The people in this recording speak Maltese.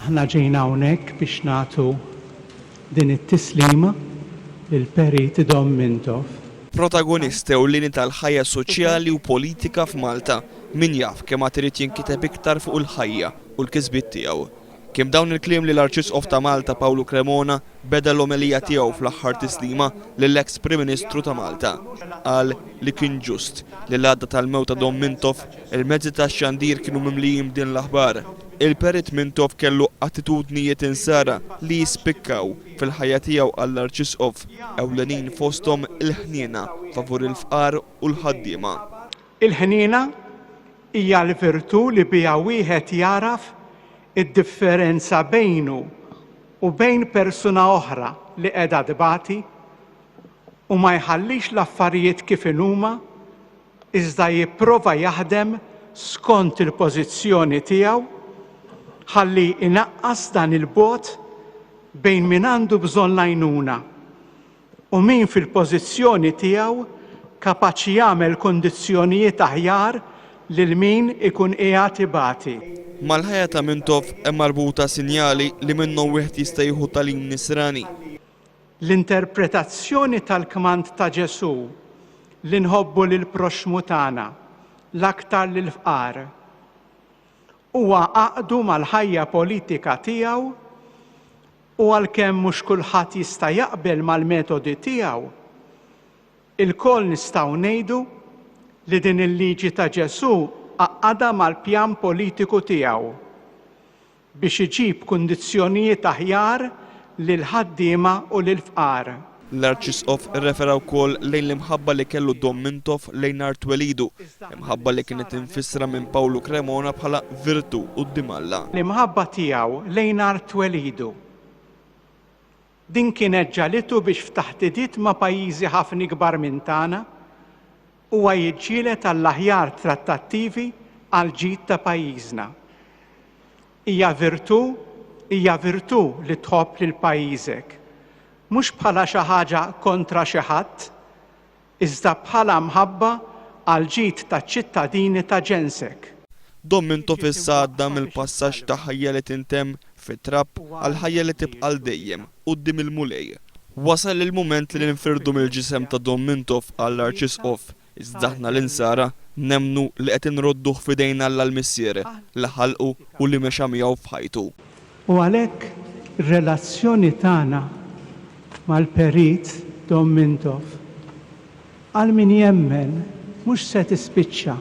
Aħna ġejna hawnhekk biex nagħtu din it-tislima lill-Perit Dom Mintoff. Protagonisti ewlieni tal-ħajja soċjali u politika f'Malta, min jaf kemm għad irid jinkiteb iktar fuq il-ħajja u l-kisbiet tiegħu. Kemm dawn il-kliem li l-Arċisqof ta' Malta Paolo Cremona beda l-omelija tiegħu fl-aħħar tislima lill-eks Prim Ministru ta' Malta. Qal li kien ġust li l-għadda tal-mewt ta' Dom Mintoff il-mezzi tax-xandir kienu mimlijin b'din l-aħbar. Il-Perit Mintoff kellu attitudnijiet insara li jispikkaw fil-ħajja tiegħu għall-Arċisqof ewlenin fosthom il-ħniena favur il-fqar u l-ħaddiema. Il-ħniena hija l-virtu li biha wieħed jaraf id-differenza bejnu u bejn persuna oħra li qiegħda dbati u ma jħallix l-affarijiet kif huma iżda jipprova jaħdem skont il-pożizzjoni tiegħu ħalli inaqqas dan il-bogħod bejn min għandu bżonn l-għajnuna u min fil-pożizzjoni tiegħu kapaċi jagħmel kondizzjonijiet aħjar lil min ikun qiegħed ibati. Mal-ħajja ta' Mintoff hemm marbuta sinjali li minnhom wieħed jista' jieħu tagħlim nisrani. L-interpretazzjoni tal-kmand ta' Ġesu li nħobbu lil proxmu tagħna l-aktar lil fqar huwa għaqdu mal-ħajja politika tiegħu u għalkemm mhux kulħadd jista' jaqbel mal-metodi tiegħu, il-koll nistgħu ngħidu li din il-liġi ta' Ġesu għaqada mal-pjan politiku tiegħu biex iġib kundizzjonijiet aħjar lil ħaddiema u lil fqar. L-Arċisqof irrefera wkoll lejn l-imħabba li kellu Dom Mintoff lejn nhar twelidu, imħabba li kienet infissra minn Paolo Cremona bħala virtu quddiem Alla. L-imħabba tiegħu lejn nhar twelidu din kienet ġalitu biex f'taħdidiet ma' pajjiżi ħafna kbar minn tagħna huwa jiġġieled għall-aħjar trattattivi għal ġid ta' pajjiżna. Hija virtu li tħobb lil pajjiżek, mhux bħala xi ħaġa kontra xi ħadd, iżda bħala mħabba għal ġid taċ-ċittadini ta' ġensek. Dom Mintoff issa għadda mill-passaġġ ta' ħajja li tintemm fit-trapp għal ħajja li tibqa' dejjem quddiem il-mulej. Wasal il-mument li ninfirdu mill-ġisem ta' Dom Mintoff għall-Arċisqof. Iżda aħna l-insara nemmnu li qed inrodduh f'idejn Alla l-Missier li ħalqu u li mexa miegħu f'ħajtu. U għalhekk ir-relazzjoni tagħna mal-Perit Dom Mintoff għal min jemmen mhux se tispiċċa